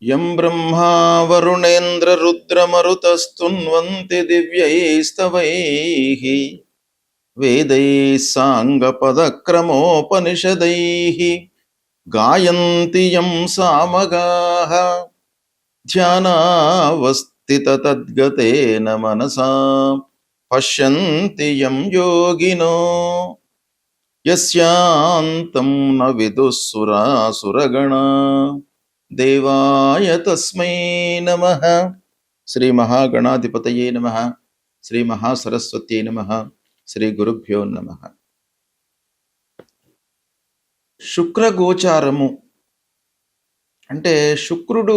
యం బ్రహ్మా వరుణేంద్ర రుద్రమరుతస్తున్వంతి దివ్యైస్తవైః వేదైః సాంగపదక్రమోపనిషదైః గాయంతి యం సామగాః ధ్యానావస్థితతద్గతేన మనసా పశ్యంతి యం యోగినో యస్యాంతం న విదుఃసురాసురగణా దేవాయ తస్మై నమః. శ్రీ మహాగణాధిపతయే నమః. శ్రీ మహాసరస్వత్యై నమః. శ్రీ గురుభ్యో నమః. శుక్రగోచారము అంటే శుక్రుడు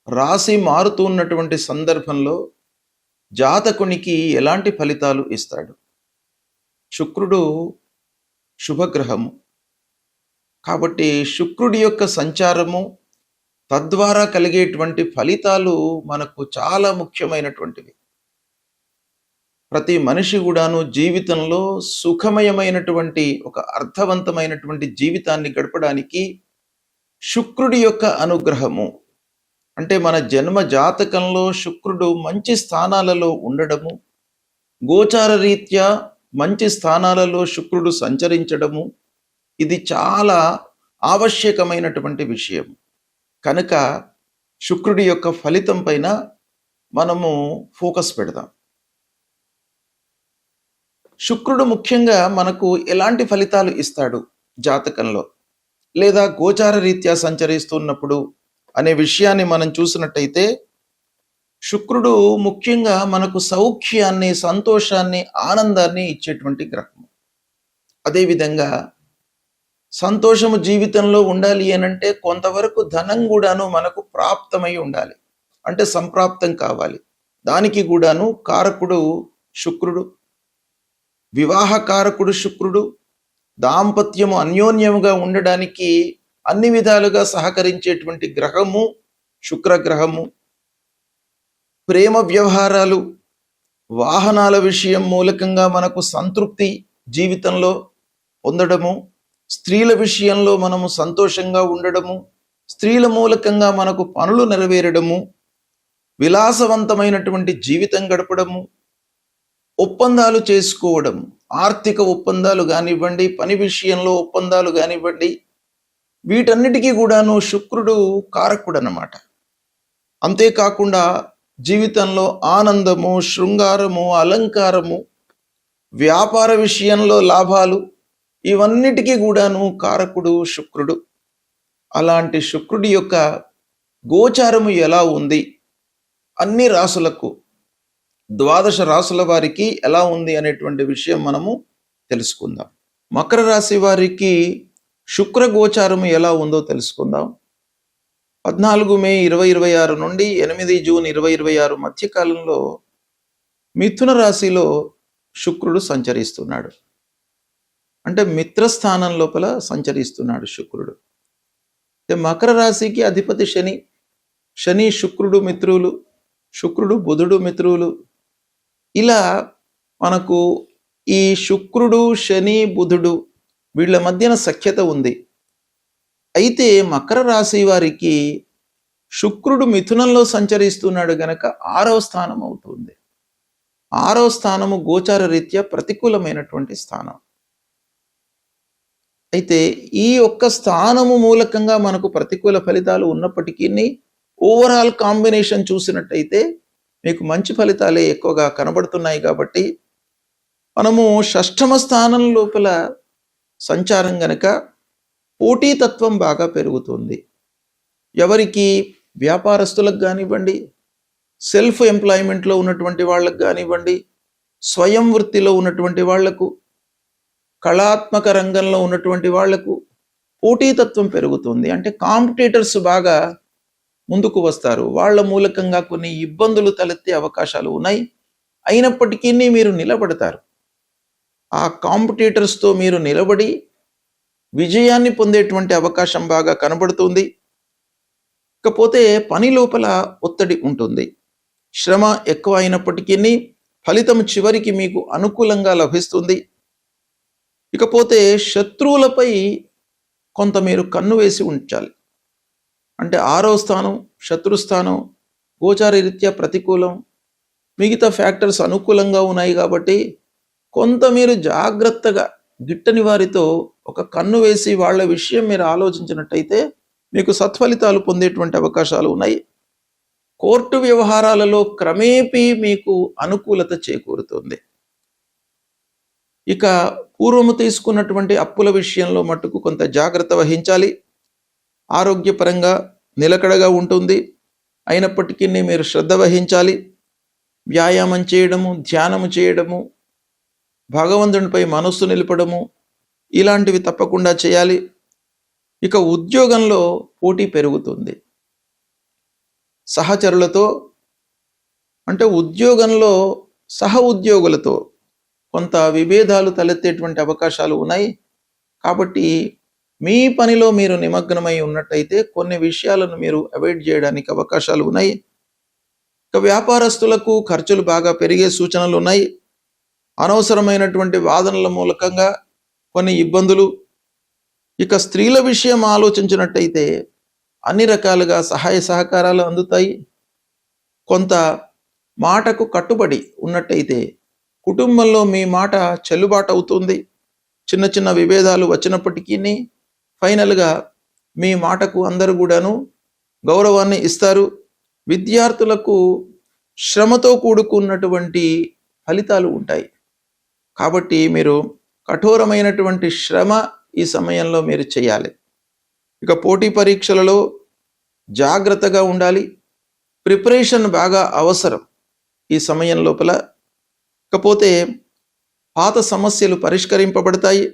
రాశి మారుతున్నటువంటి సందర్భంలో జాతకునికి ఎలాంటి ఫలితాలు ఇస్తాడు? శుక్రుడు శుభగ్రహము కాబట్టి శుక్రుడి యొక్క సంచారము తద్వారా కలిగేటువంటి ఫలితాలు మనకు చాలా ముఖ్యమైనటువంటివి. ప్రతి మనిషి కూడాను జీవితంలో సుఖమయమైనటువంటి ఒక అర్థవంతమైనటువంటి జీవితాన్ని గడపడానికి శుక్రుడి యొక్క అనుగ్రహము అంటే మన జన్మ జాతకంలో శుక్రుడు మంచి స్థానాలలో ఉండడము, గోచార రీత్యా మంచి స్థానాలలో శుక్రుడు సంచరించడము, ఇది చాలా ఆవశ్యకమైనటువంటి విషయం. కనుక శుక్రుడి యొక్క ఫలితం పైన మనము ఫోకస్ పెడదాం. శుక్రుడు ముఖ్యంగా మనకు ఎలాంటి ఫలితాలు ఇస్తాడు జాతకంలో లేదా గోచార రీత్యా సంచరిస్తున్నప్పుడు అనే విషయాన్ని మనం చూసినట్టయితే శుక్రుడు ముఖ్యంగా మనకు సౌఖ్యాన్ని, సంతోషాన్ని, ఆనందాన్ని ఇచ్చేటువంటి గ్రహం. అదేవిధంగా సంతోషము జీవితంలో ఉండాలి అనంటే కొంతవరకు ధనం కూడాను మనకు ప్రాప్తమై ఉండాలి, అంటే సంప్రాప్తం కావాలి. దానికి కూడాను కారకుడు శుక్రుడు, వివాహ కారకుడు శుక్రుడు, దాంపత్యము అన్యోన్యముగా ఉండడానికి అన్ని విధాలుగా సహకరించేటువంటి గ్రహము శుక్రగ్రహము. ప్రేమ వ్యవహారాలు, వాహనాల విషయం మూలకంగా మనకు సంతృప్తి జీవితంలో పొందడము, స్త్రీల విషయంలో మనము సంతోషంగా ఉండడము, స్త్రీల మూలకంగా మనకు పనులు నెరవేరడము, విలాసవంతమైనటువంటి జీవితం గడపడము, ఒప్పందాలు చేసుకోవడం, ఆర్థిక ఒప్పందాలు కానివ్వండి, పని విషయంలో ఒప్పందాలు కానివ్వండి, వీటన్నిటికీ కూడాను శుక్రుడు కారకుడు అన్నమాట. అంతేకాకుండా జీవితంలో ఆనందము, శృంగారము, అలంకారము, వ్యాపార విషయంలో లాభాలు, ఇవన్నిటికీ కూడాను కారకుడు శుక్రుడు. అలాంటి శుక్రుడి యొక్క గోచారము ఎలా ఉంది, అన్ని రాసులకు, ద్వాదశ రాసుల వారికి ఎలా ఉంది అనేటువంటి విషయం మనము తెలుసుకుందాం. మకర రాశి వారికి శుక్ర గోచారము ఎలా ఉందో తెలుసుకుందాం. 14 మే 2026 నుండి 8 జూన్ 2026 మధ్యకాలంలో మిథున రాశిలో శుక్రుడు సంచరిస్తున్నాడు. అంటే మిత్రస్థానం లోపల సంచరిస్తున్నాడు శుక్రుడు. అంటే మకర రాశికి అధిపతి శని, శని శుక్రుడు మిత్రులు, శుక్రుడు బుధుడు మిత్రులు. ఇలా మనకు ఈ శుక్రుడు, శని, బుధుడు వీళ్ళ మధ్యన సఖ్యత ఉంది. అయితే మకర రాశి వారికి శుక్రుడు మిథునంలో సంచరిస్తున్నాడు గనక 6వ స్థానం అవుతుంది. 6వ స్థానము గోచార రీత్యా ప్రతికూలమైనటువంటి స్థానం. అయితే ఈ ఒక్క స్థానము మూలకంగా మనకు ప్రతికూల ఫలితాలు ఉన్నప్పటికీ ఓవరాల్ కాంబినేషన్ చూసినట్టయితే మీకు మంచి ఫలితాలే ఎక్కువగా కనబడుతున్నాయి. కాబట్టి మనము 6వ స్థానం లోపల సంచారం గనక పోటీతత్వం బాగా పెరుగుతుంది. ఎవరికి? వ్యాపారస్తులకు కానివ్వండి, సెల్ఫ్ ఎంప్లాయ్మెంట్లో ఉన్నటువంటి వాళ్ళకు కానివ్వండి, స్వయం వృత్తిలో ఉన్నటువంటి వాళ్లకు, కళాత్మక రంగంలో ఉన్నటువంటి వాళ్లకు పోటీతత్వం పెరుగుతుంది. అంటే కాంపిటీటర్స్ బాగా ముందుకు వస్తారు. వాళ్ళ మూలకంగా కొన్ని ఇబ్బందులు తలెత్తే అవకాశాలు ఉన్నాయి. అయినప్పటికీ మీరు నిలబడతారు. ఆ కాంపిటీటర్స్తో మీరు నిలబడి విజయాన్ని పొందేటువంటి అవకాశం బాగా కనబడుతుంది. ఇకపోతే పని లోపల ఒత్తిడి ఉంటుంది. శ్రమ ఎక్కువ అయినప్పటికీ ఫలితం చివరికి మీకు అనుకూలంగా లభిస్తుంది. ఇకపోతే శత్రువులపై కొంత మీరు కన్ను వేసి ఉంచాలి. అంటే 6వ స్థానం శత్రుస్థానం, గోచార రీత్యా ప్రతికూలం, మిగతా ఫ్యాక్టర్స్ అనుకూలంగా ఉన్నాయి కాబట్టి కొంత మీరు జాగ్రత్తగా గిట్టని వారితో ఒక కన్ను వేసి వాళ్ళ విషయం మీరు ఆలోచించినట్టయితే మీకు సత్ఫలితాలు పొందేటువంటి అవకాశాలు ఉన్నాయి. కోర్టు వ్యవహారాలలో క్రమేపీ మీకు అనుకూలత చేకూరుతుంది. ఇక పూర్వము తీసుకున్నటువంటి అప్పుల విషయంలో మట్టుకు కొంత జాగ్రత్త వహించాలి. ఆరోగ్యపరంగా నిలకడగా ఉంటుంది, అయినప్పటికీ మీరు శ్రద్ధ వహించాలి. వ్యాయామం చేయడము, ధ్యానము చేయడము, భగవంతునిపై మనస్సు నిలపడము, ఇలాంటివి తప్పకుండా చేయాలి. ఇక ఉద్యోగంలో పోటీ పెరుగుతుంది. సహచరులతో అంటే ఉద్యోగంలో సహ ఉద్యోగులతో కొంత విభేదాలు తలెత్తేటువంటి అవకాశాలు ఉన్నాయి. కాబట్టి మీ పనిలో మీరు నిమగ్నమై ఉన్నట్టయితే కొన్ని విషయాలను మీరు అవాయిడ్ చేయడానికి అవకాశాలు ఉన్నాయి. ఇక వ్యాపారస్తులకు ఖర్చులు బాగా పెరిగే సూచనలు ఉన్నాయి. అనవసరమైనటువంటి వాదనల మూలకంగా కొన్ని ఇబ్బందులు. ఇక స్త్రీల విషయం ఆలోచించినట్టయితే అన్ని రకాలుగా సహాయ సహకారాలు అందుతాయి. కొంత మాటకు కట్టుబడి ఉన్నట్టయితే కుటుంబంలో మీ మాట చెల్లుబాటు అవుతుంది. చిన్న చిన్న విభేదాలు వచ్చినప్పటికీ ఫైనల్గా మీ మాటకు అందరూ కూడాను గౌరవాన్ని ఇస్తారు. విద్యార్థులకు శ్రమతో కూడుకున్నటువంటి ఫలితాలు ఉంటాయి. కాబట్టి మీరు కఠోరమైనటువంటి శ్రమ ఈ సమయంలో మీరు చేయాలి. ఇక పోటీ పరీక్షలలో జాగ్రత్తగా ఉండాలి. ప్రిపరేషన్ బాగా అవసరం ఈ సమయం లోపల. ఇకపోతే పాత సమస్యలు పరిష్కరింపబడతాయి.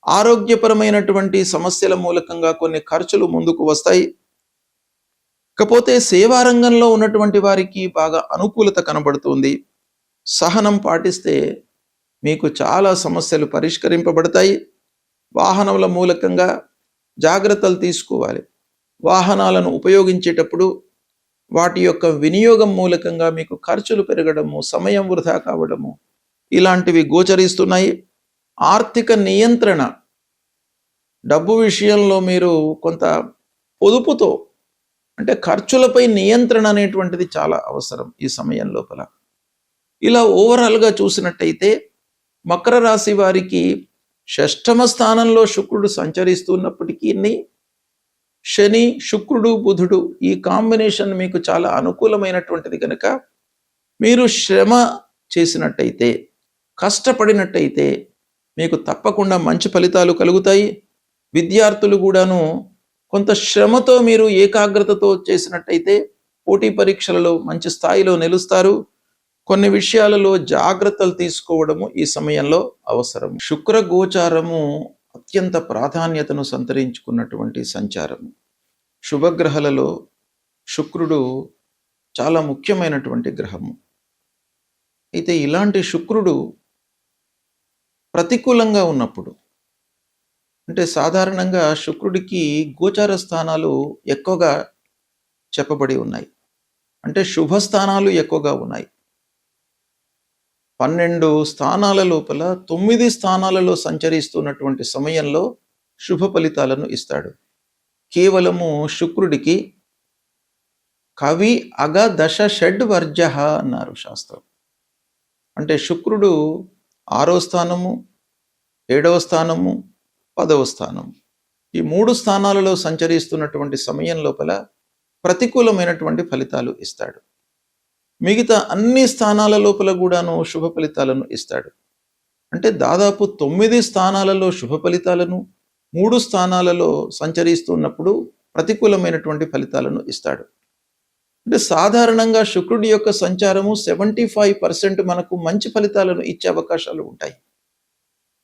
ఆరోగ్యపరమైనటువంటి సమస్యల మూలకంగా కొన్ని ఖర్చులు ముందుకు వస్తాయి. ఇకపోతే సేవారంగంలో ఉన్నటువంటి వారికి బాగా అనుకూలత కనబడుతుంది. సహనం పాటిస్తే మీకు చాలా సమస్యలు పరిష్కరింపబడతాయి. వాహనముల మూలకంగా జాగ్రత్తలు తీసుకోవాలి. వాహనాలను ఉపయోగించేటప్పుడు వాటి యొక్క వినియోగం మూలకంగా మీకు ఖర్చులు పెరగడము, సమయం వృధా కావడము, ఇలాంటివి గోచరిస్తున్నాయి. ఆర్థిక నియంత్రణ, డబ్బు విషయంలో మీరు కొంత పొదుపుతో అంటే ఖర్చులపై నియంత్రణ అనేటువంటిది చాలా అవసరం ఈ సమయం లోపల. ఇలా ఓవరాల్గా చూసినట్టయితే మకర రాశి వారికి షష్ఠమ స్థానంలో శుక్రుడు సంచరిస్తున్నప్పటికీ శని, శుక్రుడు, బుధుడు ఈ కాంబినేషన్ మీకు చాలా అనుకూలమైనటువంటిది కనుక మీరు శ్రమ చేసినట్టయితే, కష్టపడినట్టయితే మీకు తప్పకుండా మంచి ఫలితాలు కలుగుతాయి. విద్యార్థులు కూడాను కొంత శ్రమతో మీరు ఏకాగ్రతతో చేసినట్టయితే పోటీ పరీక్షలలో మంచి స్థాయిలో నిలుస్తారు. కొన్ని విషయాలలో జాగ్రత్తలు తీసుకోవడము ఈ సమయంలో అవసరం. శుక్ర గోచారము అత్యంత ప్రాధాన్యతను సంతరించుకున్నటువంటి సంచారము. శుభగ్రహాలలో శుక్రుడు చాలా ముఖ్యమైనటువంటి గ్రహము. అయితే ఇలాంటి శుక్రుడు ప్రతికూలంగా ఉన్నప్పుడు, అంటే సాధారణంగా శుక్రుడికి గోచార స్థానాలు ఎక్కువగా చెప్పబడి ఉన్నాయి. అంటే శుభస్థానాలు ఎక్కువగా ఉన్నాయి. 12 స్థానాల లోపల 9 స్థానాలలో సంచరిస్తున్నటువంటి సమయంలో శుభ ఫలితాలను ఇస్తాడు. కేవలము శుక్రుడికి కవి అగ దశ షడ్ వర్జ అన్నారు శాస్త్రం. అంటే శుక్రుడు 6వ స్థానము, 7వ స్థానము, 10వ స్థానము, ఈ 3 స్థానాలలో సంచరిస్తున్నటువంటి సమయం లోపల ప్రతికూలమైనటువంటి ఫలితాలు ఇస్తాడు. మిగతా అన్ని స్థానాల లోపల కూడాను శుభ ఫలితాలను ఇస్తాడు. అంటే దాదాపు 9 స్థానాలలో శుభ ఫలితాలను, 3 స్థానాలలో సంచరిస్తున్నప్పుడు ప్రతికూలమైనటువంటి ఫలితాలను ఇస్తాడు. అంటే సాధారణంగా శుక్రుడి యొక్క సంచారము 75% మనకు మంచి ఫలితాలను ఇచ్చే అవకాశాలు ఉంటాయి.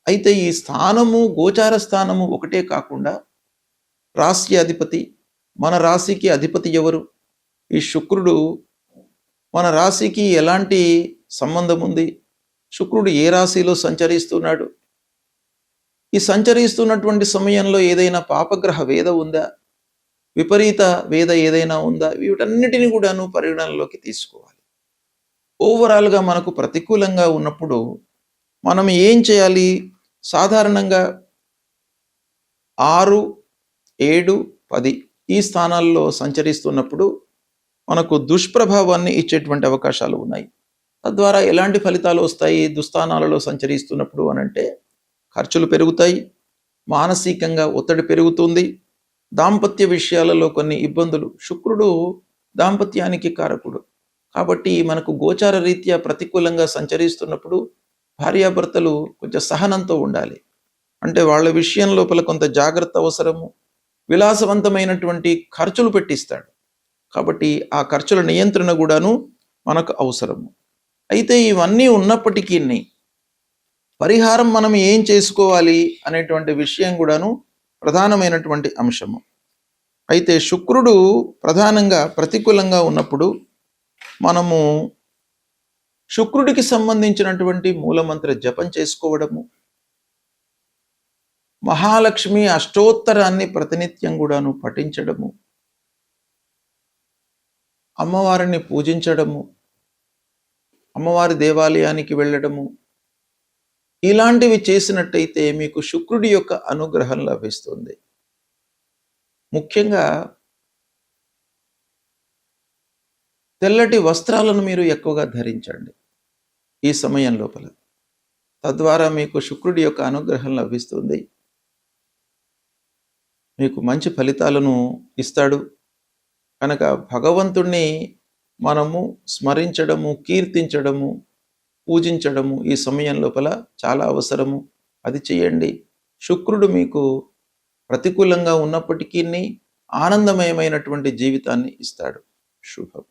అయితే ఈ స్థానము, గోచార స్థానము ఒకటే కాకుండా రాశి అధిపతి, మన రాశికి అధిపతి ఎవరు, ఈ శుక్రుడు మన రాశికి ఎలాంటి సంబంధం ఉంది, శుక్రుడు ఏ రాశిలో సంచరిస్తున్నాడు, ఈ సంచరిస్తున్నటువంటి సమయంలో ఏదైనా పాపగ్రహ వేద ఉందా, విపరీత వేద ఏదైనా ఉందా, వీటన్నిటిని కూడాను పరిగణనలోకి తీసుకోవాలి. ఓవరాల్గా మనకు ప్రతికూలంగా ఉన్నప్పుడు మనం ఏం చేయాలి? సాధారణంగా 6, 7, 10 ఈ స్థానాల్లో సంచరిస్తున్నప్పుడు మనకు దుష్ప్రభావాన్ని ఇచ్చేటువంటి అవకాశాలు ఉన్నాయి. తద్వారా ఎలాంటి ఫలితాలు వస్తాయి దుస్థానాలలో సంచరిస్తున్నప్పుడు అనంటే, ఖర్చులు పెరుగుతాయి, మానసికంగా ఒత్తిడి పెరుగుతుంది, దాంపత్య విషయాలలో కొన్ని ఇబ్బందులు. శుక్రుడు దాంపత్యానికి కారకుడు కాబట్టి మనకు గోచార రీత్యా ప్రతికూలంగా సంచరిస్తున్నప్పుడు భార్యాభర్తలు కొంచెం సహనంతో ఉండాలి. అంటే వాళ్ళ విషయం లోపల కొంత జాగ్రత్త అవసరము. విలాసవంతమైనటువంటి ఖర్చులు పెట్టిస్తాడు కాబట్టి ఆ ఖర్చుల నియంత్రణ కూడాను మనకు అవసరము. అయితే ఇవన్నీ ఉన్నప్పటికీ పరిహారం మనం ఏం చేసుకోవాలి అనేటువంటి విషయం కూడాను ప్రధానమైనటువంటి అంశము. అయితే శుక్రుడు ప్రధానంగా ప్రతికూలంగా ఉన్నప్పుడు మనము శుక్రుడికి సంబంధించినటువంటి మూలమంత్ర జపం చేసుకోవడము, మహాలక్ష్మి అష్టోత్తరాన్ని ప్రతినిత్యం కూడాను పఠించడము, అమ్మవారిని పూజించడము, అమ్మవారి దేవాలయానికి వెళ్ళడము, ఇలాంటివి చేసినట్టయితే మీకు శుక్రుడి యొక్క అనుగ్రహం లభిస్తుంది. ముఖ్యంగా తెల్లటి వస్త్రాలను మీరు ఎక్కువగా ధరించండి ఈ సమయం లోపల. తద్వారా మీకు శుక్రుడి యొక్క అనుగ్రహం లభిస్తుంది. మీకు మంచి ఫలితాలను ఇస్తాడు. కనుక భగవంతుణ్ణి మనము స్మరించడము, కీర్తించడము, పూజించడము ఈ సమయం లోపల చాలా అవసరము. అది చేయండి. శుక్రుడు మీకు ప్రతికూలంగా ఉన్నప్పటికీ ఆనందమయమైనటువంటి జీవితాన్ని ఇస్తాడు. శుభం.